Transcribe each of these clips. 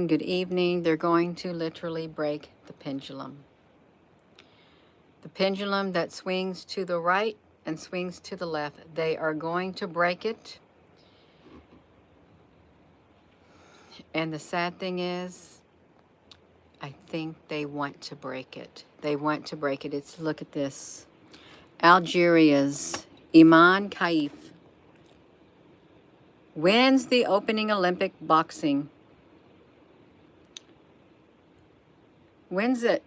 Good evening. They're going to literally break the pendulum. The pendulum that swings to the right and swings to the left. They are going to break it. And the sad thing is, I think they want to break it. They want to break it. Look at this. Algeria's Iman Kaif wins the opening Olympic boxing. Wins it.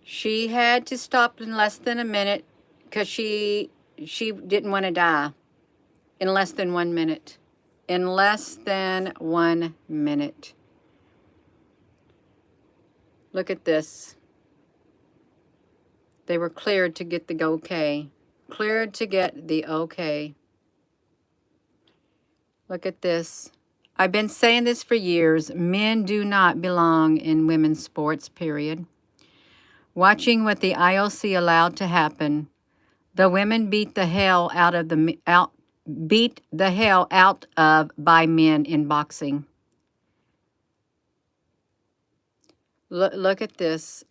She had to stop in less than a minute because she didn't want to die in less than 1 minute. In less than 1 minute. Look at this. They were cleared to get the okay. Cleared to get the okay. Look at this. I've been saying this for years. Men do not belong in women's sports, period. Watching what the IOC allowed to happen, the women beat the hell out of by men in boxing. Look at this.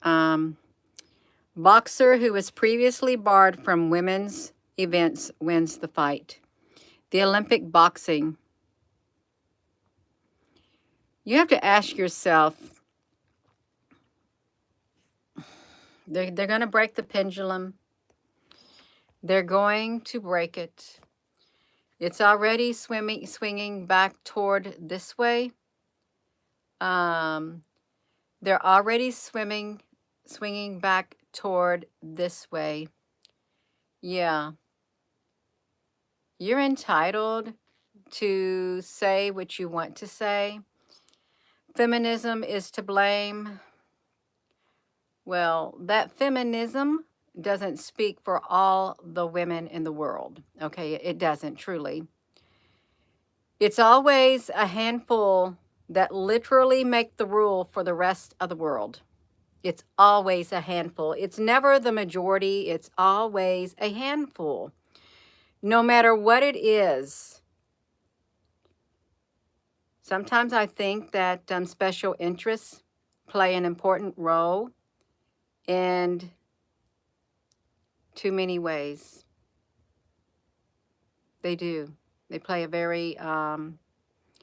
Boxer who was previously barred from women's events wins the fight. The Olympic boxing. You have to ask yourself, they're going to break the pendulum. They're going to break it. It's already swinging back toward this way. They're already swinging back toward this way. Yeah. You're entitled to say what you want to say. Feminism is to blame. Well, that feminism doesn't speak for all the women in the world. Okay, it doesn't truly. It's always a handful that literally make the rule for the rest of the world. It's always a handful. It's never the majority. It's always a handful. No matter what it is. Sometimes I think that special interests play an important role in too many ways. They do. They play a very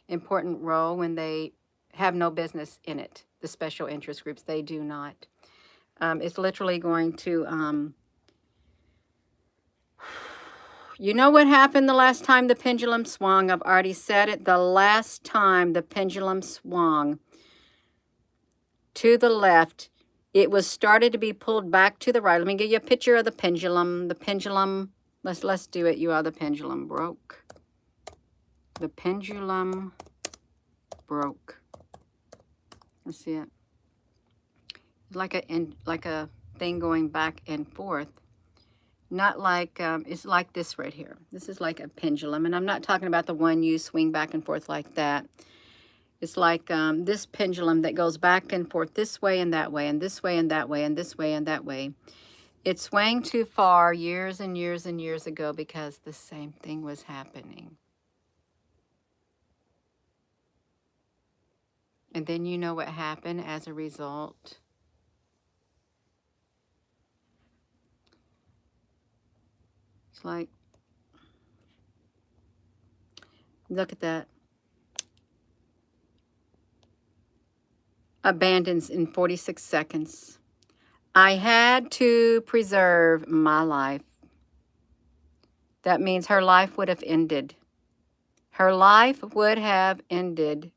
important role when they have no business in it. The special interest groups, they do not. It's literally going to... You know what happened the last time the pendulum swung? I've already said it. The last time the pendulum swung to the left, it was started to be pulled back to the right. Let me give you a picture of the pendulum. The pendulum, let's do it. You are the pendulum broke. The pendulum broke. Let's see it. Like a thing going back and forth. Not like, it's like this right here. This is like a pendulum. And I'm not talking about the one you swing back and forth like that. It's like this pendulum that goes back and forth this way and that way, and this way and that way, and this way and that way. It swung too far years and years and years ago because the same thing was happening. And then you know what happened as a result. It's like, look at that. Abandons in 46 seconds. I had to preserve my life. That means her life would have ended. Her life would have ended.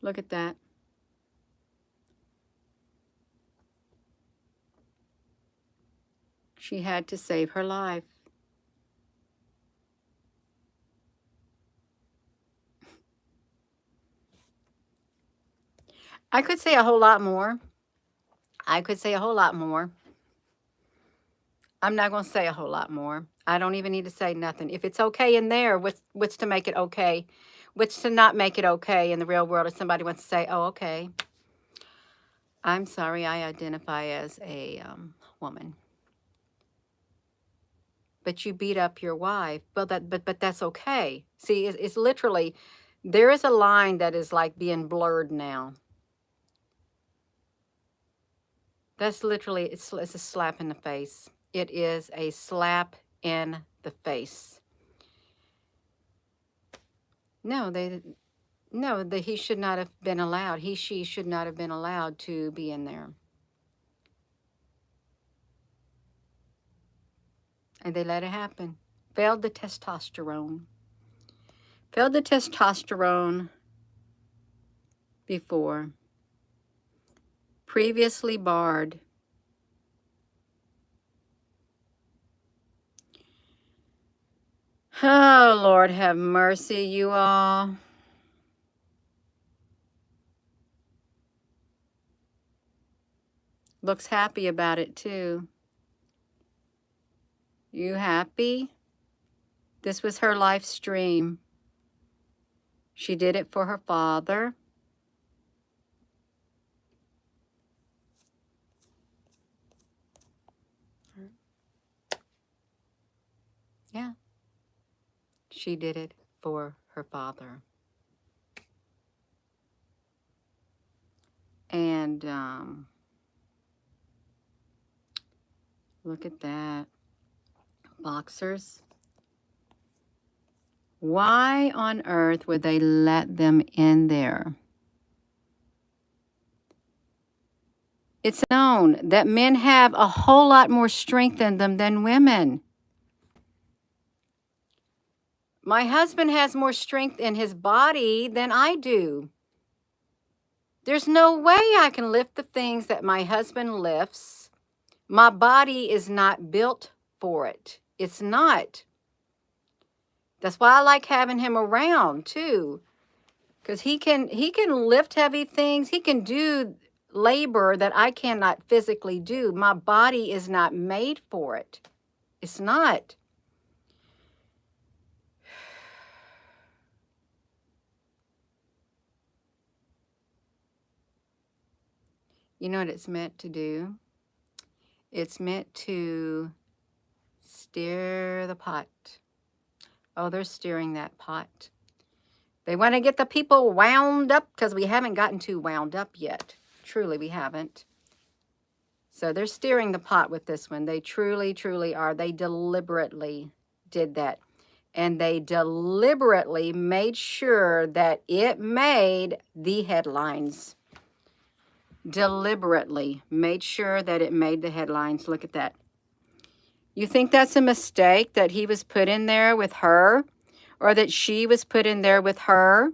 Look at that. She had to save her life. I could say a whole lot more. I could say a whole lot more. I'm not going to say a whole lot more. I don't even need to say nothing. If it's okay in there, what's to make it okay? What's to not make it okay in the real world if somebody wants to say, oh, okay. I'm sorry, I identify as a woman. But you beat up your wife. Well, but that's okay. See, it's literally, there is a line that is like being blurred now. That's literally, it's a slap in the face. It is a slap in the face. No, he should not have been allowed. She should not have been allowed to be in there. And they let it happen. Failed the testosterone. Failed the testosterone before. Previously barred. Oh, Lord have mercy, you all. Looks happy about it, too. You happy? This was her life stream. She did it for her father. Yeah. She did it for her father. And look at that. Boxers. Why on earth would they let them in there? It's known that men have a whole lot more strength in them than women. My husband has more strength in his body than I do. There's no way I can lift the things that my husband lifts. My body is not built for it. It's not. That's why I like having him around too. Because he can lift heavy things. He can do labor that I cannot physically do. My body is not made for it. It's not. You know what it's meant to do? It's meant to steer the pot. Oh, they're steering that pot. They want to get the people wound up because we haven't gotten too wound up yet. Truly, we haven't. So they're steering the pot with this one. They truly, truly are. They deliberately did that. And they deliberately made sure that it made the headlines. Deliberately made sure that it made the headlines. Look at that. You think that's a mistake that he was put in there with her? Or that she was put in there with her?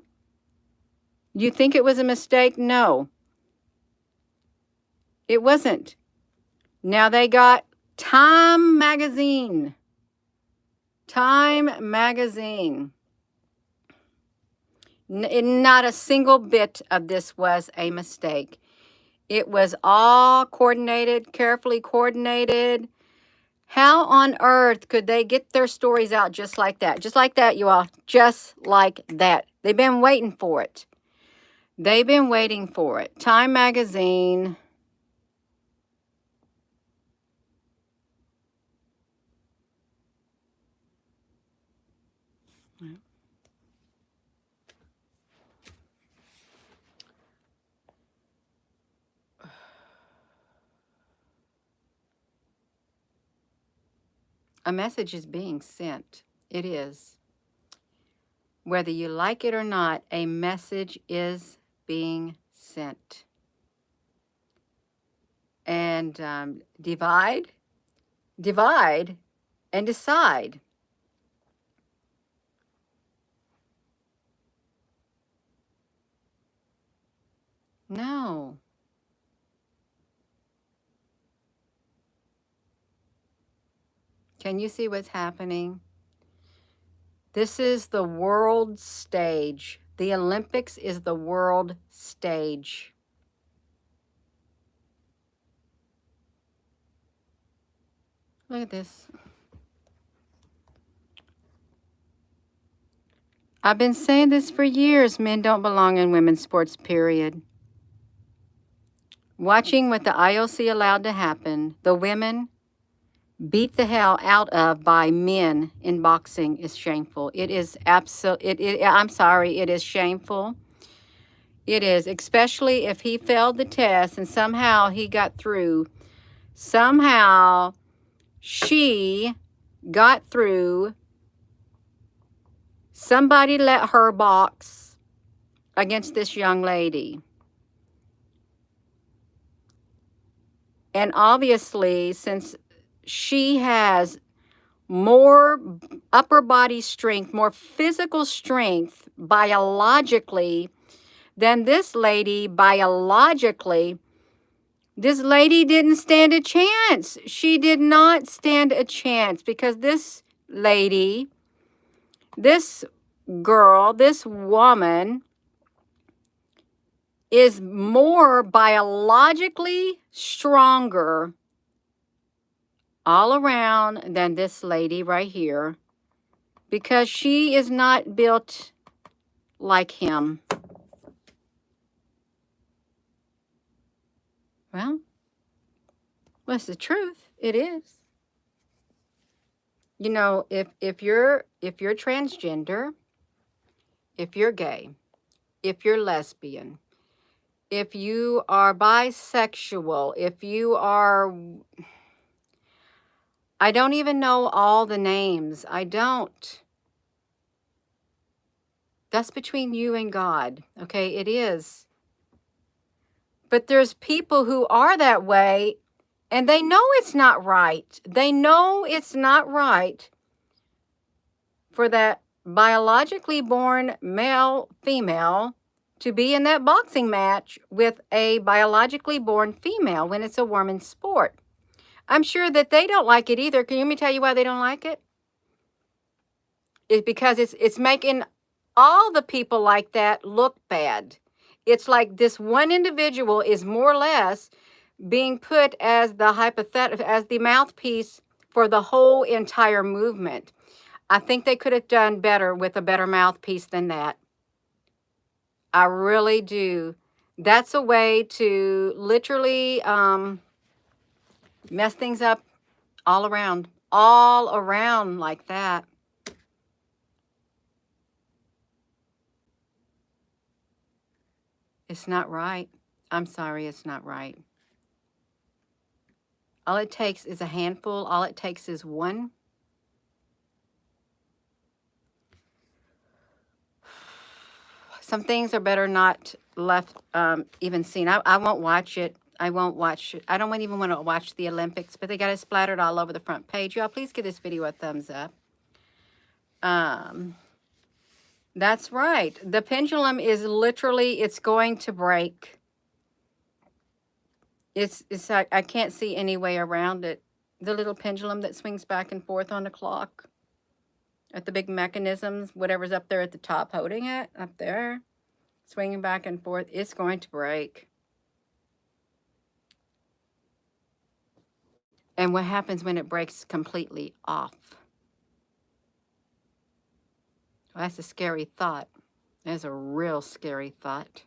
You think it was a mistake? No. It wasn't. Now they got Time Magazine. Time Magazine. Not a single bit of this was a mistake. It was all coordinated, carefully coordinated. How on earth could they get their stories out just like that? Just like that, you all. Just like that. They've been waiting for it. They've been waiting for it. Time Magazine. A message is being sent. It is. Whether you like it or not, a message is being sent. And divide, and decide. No. Can you see what's happening? This is the world stage. The Olympics is the world stage. Look at this. I've been saying this for years. Men don't belong in women's sports, period. Watching what the IOC allowed to happen, the women beat the hell out of by men in boxing is shameful. It is I'm sorry, it is shameful. It is, especially if he failed the test and somehow he got through. Somehow she got through. Somebody let her box against this young lady. And obviously, since she has more upper body strength, more physical strength biologically than this lady biologically, this lady didn't stand a chance. She did not stand a chance because this lady, this girl, this woman is more biologically stronger all around than this lady right here because she is not built like him. Well, what's the truth? It is. You know, if you're transgender, if you're gay, if you're lesbian, if you are bisexual, if you are, I don't even know all the names. I don't. That's between you and God. Okay, it is. But there's people who are that way and they know it's not right. They know it's not right for that biologically born male, female to be in that boxing match with a biologically born female when it's a woman's sport. I'm sure that they don't like it either. Can you let me tell you why they don't like it? It's because it's making all the people like that look bad. It's like this one individual is more or less being put as the mouthpiece for the whole entire movement. I think they could have done better with a better mouthpiece than that. I really do. That's a way to literally mess things up all around like that. It's not right. I'm sorry, it's not right. All it takes is a handful. All it takes is one. Some things are better not left even seen. I won't watch it. I won't watch it. I don't even want to watch the Olympics, but they got it splattered all over the front page. Y'all, please give this video a thumbs up. That's right. The pendulum is literally, it's going to break. It's like, I can't see any way around it. The little pendulum that swings back and forth on the clock. At the big mechanisms, whatever's up there at the top holding it, up there, swinging back and forth, it's going to break. And what happens when it breaks completely off? Well, that's a scary thought. That's a real scary thought.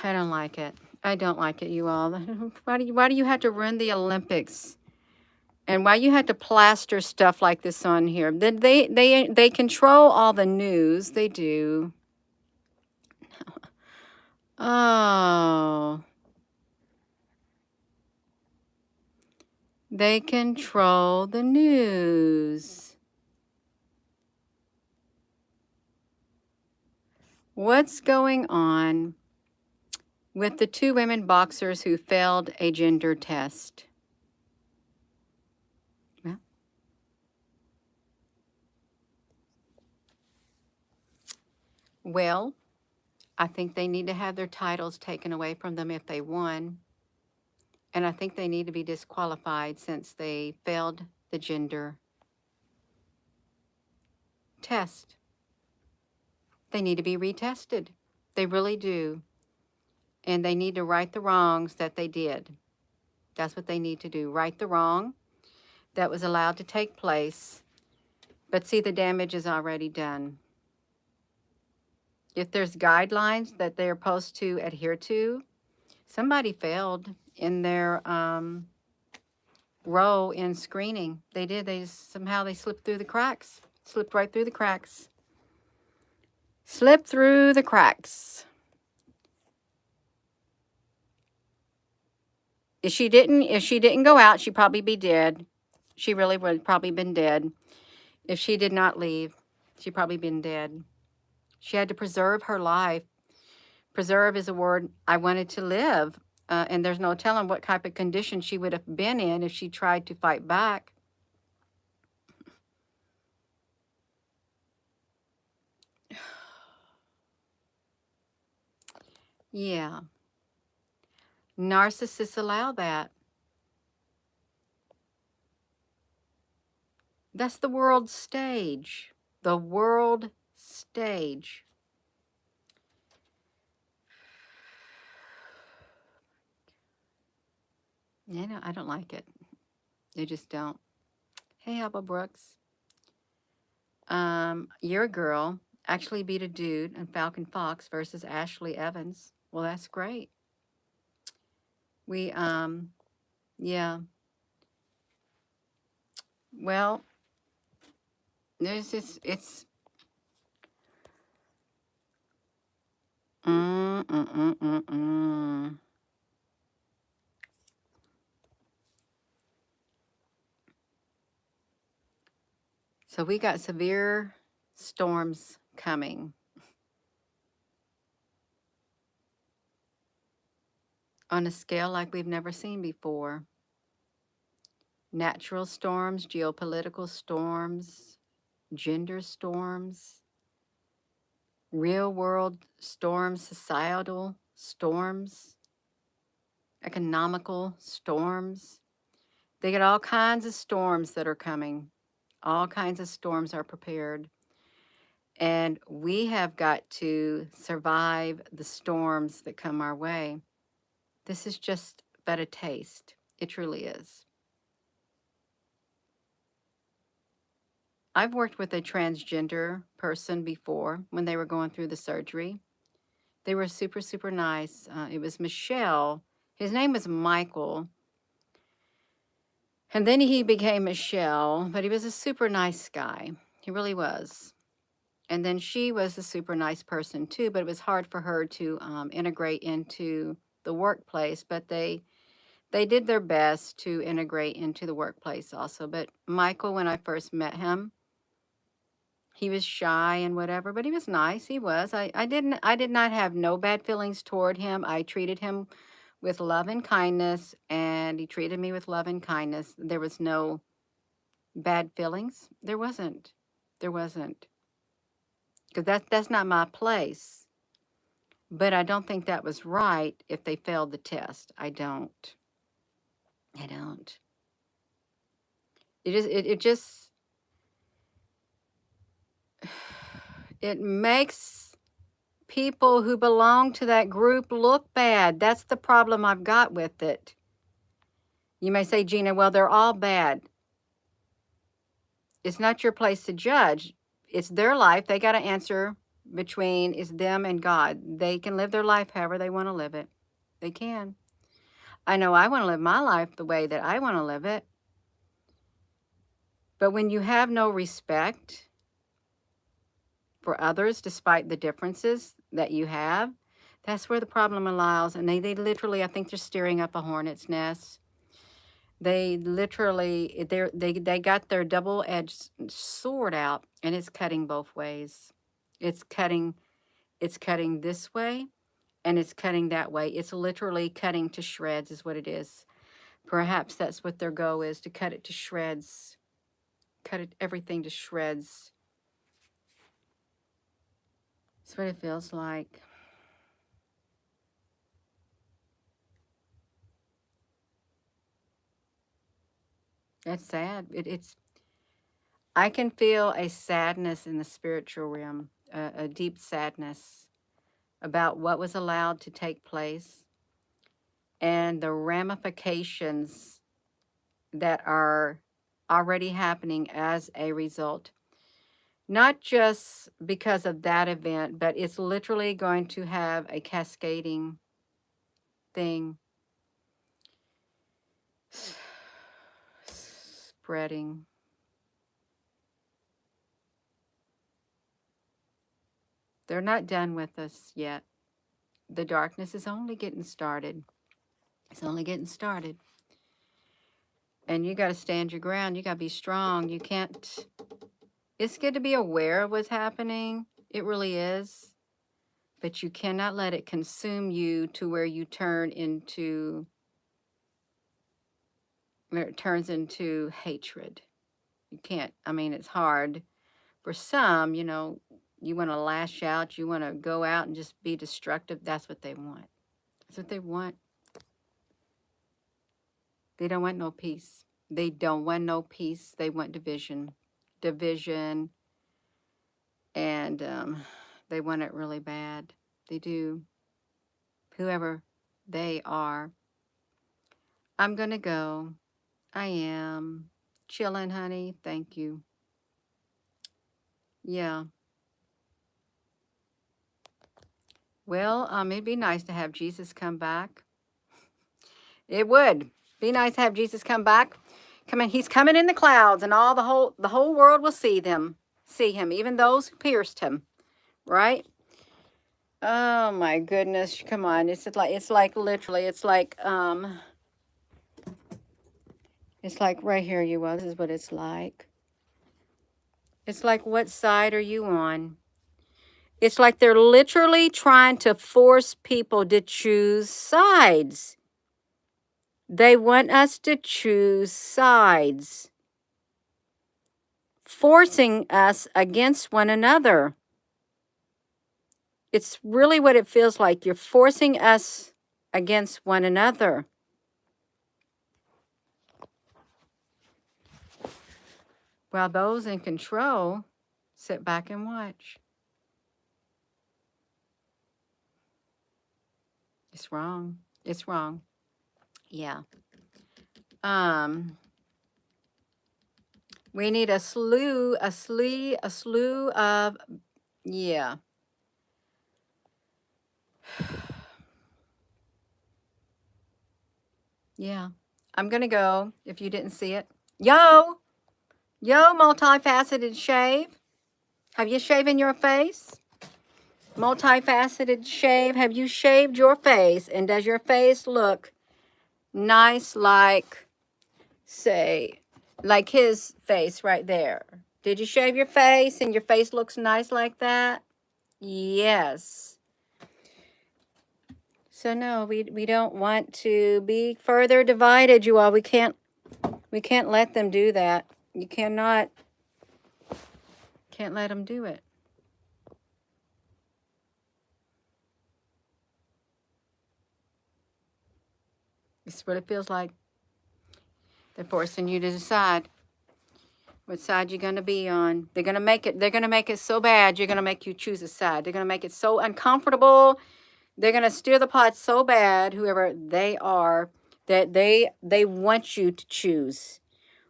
I don't like it. I don't like it, you all. Why do you have to ruin the Olympics? And why you had to plaster stuff like this on here? They control all the news. They do. Oh. They control the news. What's going on with the two women boxers who failed a gender test? Well, I think they need to have their titles taken away from them if they won. And I think they need to be disqualified since they failed the gender test. They need to be retested. They really do. And they need to right the wrongs that they did. That's what they need to do. Right the wrong that was allowed to take place. But see, the damage is already done. if there's guidelines that they're supposed to adhere to, somebody failed in their role in screening. They did. Somehow they slipped through the cracks. Slipped right through the cracks. Slipped through the cracks. If she didn't go out, she'd probably be dead. She really would probably been dead. If she did not leave, she'd probably been dead. She had to preserve her life. Preserve is a word. I wanted to live. And there's no telling what type of condition she would have been in if she tried to fight back. Yeah. Narcissists allow that. That's the world stage. The world stage. You know, I don't like it. They just don't. Hey, Alba Brooks. Your girl actually beat a dude in Falcon Fox versus Ashley Evans. Well, that's great. We, yeah. Well, there's this, it's, mm, mm, mm, mm, mm. So we got severe storms coming on a scale like we've never seen before. Natural storms, geopolitical storms, gender storms, real world storms, societal storms, economical storms. They get all kinds of storms that are coming. All kinds of storms are prepared. And we have got to survive the storms that come our way. This is just but a taste. It truly is. I've worked with a transgender person before when they were going through the surgery. They were super, super nice. It was Michelle. His name was Michael. And then he became Michelle, but he was a super nice guy. He really was. And then she was a super nice person too, but it was hard for her to integrate into the workplace. But they did their best to integrate into the workplace also. But Michael, when I first met him, he was shy and whatever, but he was nice. He was. I did not have no bad feelings toward him. I treated him with love and kindness, and he treated me with love and kindness. There was no bad feelings. There wasn't. There wasn't. Because that's not my place. But I don't think that was right if they failed the test. I don't. I don't. It just it makes people who belong to that group look bad. That's the problem I've got with it. You may say, Gina, well, they're all bad. It's not your place to judge. It's their life. They got to answer between it's them and God. They can live their life however they want to live it. They can. I know I want to live my life the way that I want to live it. But when you have no respect for others, despite the differences that you have, that's where the problem lies. And they literally, I think they're stirring up a hornet's nest. They literally, they got their double-edged sword out, and it's cutting both ways. It's cutting this way, and it's cutting that way. It's literally cutting to shreds is what it is. Perhaps that's what their goal is, to cut it to shreds. Cut it, everything to shreds. That's what it feels like. That's sad. I can feel a sadness in the spiritual realm, a deep sadness about what was allowed to take place and the ramifications that are already happening as a result. Not just because of that event, but it's literally going to have a cascading thing spreading. They're not done with us yet. The darkness is only getting started. It's only getting started. And you got to stand your ground. You got to be strong. You can't. It's good to be aware of what's happening. It really is. But you cannot let it consume you to where you turn into, where it turns into hatred. You can't. I mean, it's hard. For some, you know, you want to lash out. You want to go out and just be destructive. That's what they want. That's what they want. They don't want no peace. They don't want no peace. They want division. Division. And they want it really bad. They do. Whoever they are. I'm going to go. I am. Chilling, honey. Thank you. Yeah. Well, it'd be nice to have Jesus come back. It would be nice to have Jesus come back. Come in, he's coming in the clouds, and all the whole world will see him, even those who pierced him, right? Oh my goodness, come on. It's like literally, it's like right here you are. This is what it's like. It's like, what side are you on? It's like they're literally trying to force people to choose sides. They want us to choose sides, forcing us against one another. It's really what it feels like. You're forcing us against one another. While those in control sit back and watch. It's wrong. It's wrong. Yeah. We need a slew of, yeah. Yeah. I'm going to go, if you didn't see it. Yo, multifaceted shave. Have you shaven your face? Multifaceted shave. Have you shaved your face? And does your face look nice like, say, like his face right there? Did you shave your face and your face looks nice like that? Yes. So no, we don't want to be further divided, you all. We can't let them do that. You can't let them do it. It's what it feels like. They're forcing you to decide what side you're going to be on. They're going to make it so bad, you're going to make you choose a side. They're going to make it so uncomfortable. They're going to steer the pot so bad, whoever they are, that they want you to choose.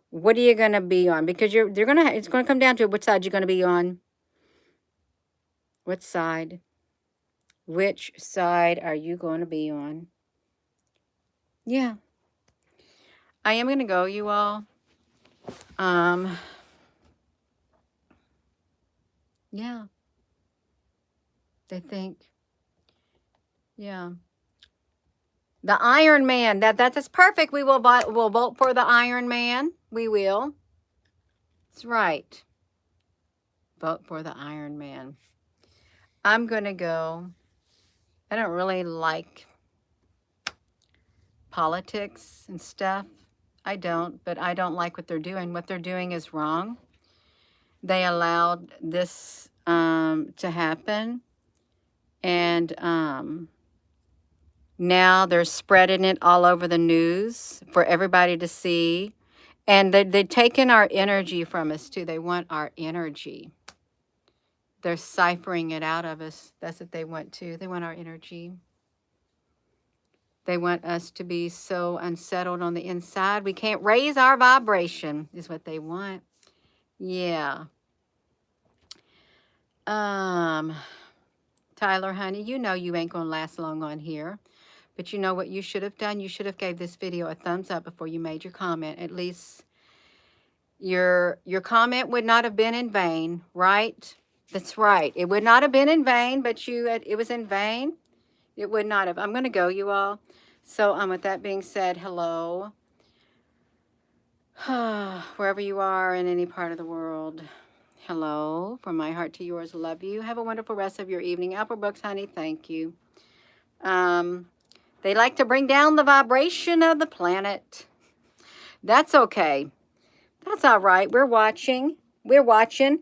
What are you going to be on? Because it's going to come down to what side you're going to be on. What side? Which side are you going to be on? Yeah. I am going to go, you all. Yeah. They think, yeah. The Iron Man, that's perfect. We'll vote for the Iron Man. We will. That's right. Vote for the Iron Man. I'm going to go. I don't really like politics and stuff. I don't, but I don't like what they're doing. What they're doing is wrong. They allowed this to happen. And now they're spreading it all over the news for everybody to see. And they've taken our energy from us, too. They want our energy. They're ciphering it out of us. That's what they want, too. They want our energy. They want us to be so unsettled on the inside. We can't raise our vibration, is what they want. Yeah. Tyler, honey, you know you ain't gonna last long on here. But you know what you should have done? You should have gave this video a thumbs up before you made your comment. At least your comment would not have been in vain, right? That's right. It would not have been in vain, but it was in vain. It would not have. I'm going to go, you all. So with that being said, hello. Wherever you are in any part of the world. Hello. From my heart to yours, love you. Have a wonderful rest of your evening. Apple Books, honey, thank you. They like to bring down the vibration of the planet. That's okay. That's all right. We're watching. We're watching.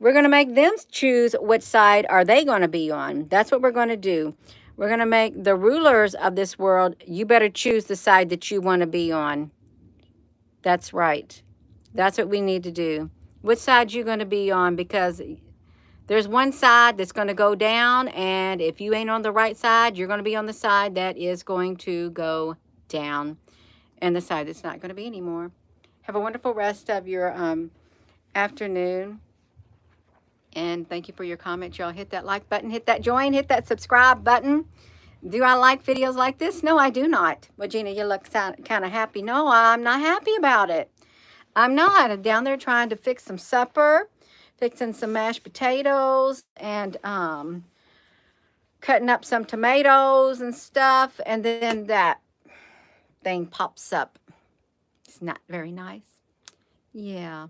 We're going to make them choose which side are they going to be on. That's what we're going to do. We're going to make the rulers of this world, you better choose the side that you want to be on. That's right. That's what we need to do. Which side you going to be on, because there's one side that's going to go down, and if you ain't on the right side, you're going to be on the side that is going to go down, and the side that's not going to be anymore. Have a wonderful rest of your afternoon. And thank you for your comments, y'all. Hit that like button, hit that join, hit that subscribe button. Do I like videos like this? No, I do not. Well, Gina, you look kind of happy. No, I'm not happy about it. I'm not. I'm down there trying to fix some supper, fixing some mashed potatoes, and cutting up some tomatoes and stuff. And then that thing pops up. It's not very nice. Yeah.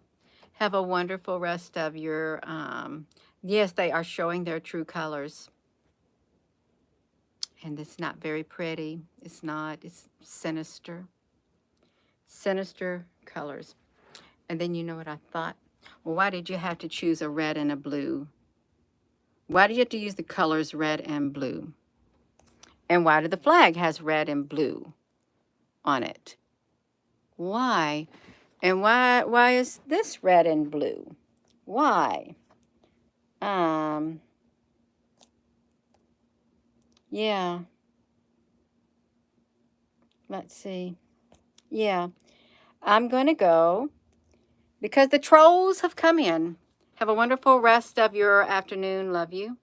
Have a wonderful rest of your, yes, they are showing their true colors. And it's not very pretty. It's not. It's sinister. Sinister colors. And then you know what I thought? Well, why did you have to choose a red and a blue? Why do you have to use the colors red and blue? And why do the flag has red and blue on it? Why? And why is this red and blue? Why? Yeah. Let's see. Yeah. I'm going to go because the trolls have come in. Have a wonderful rest of your afternoon. Love you.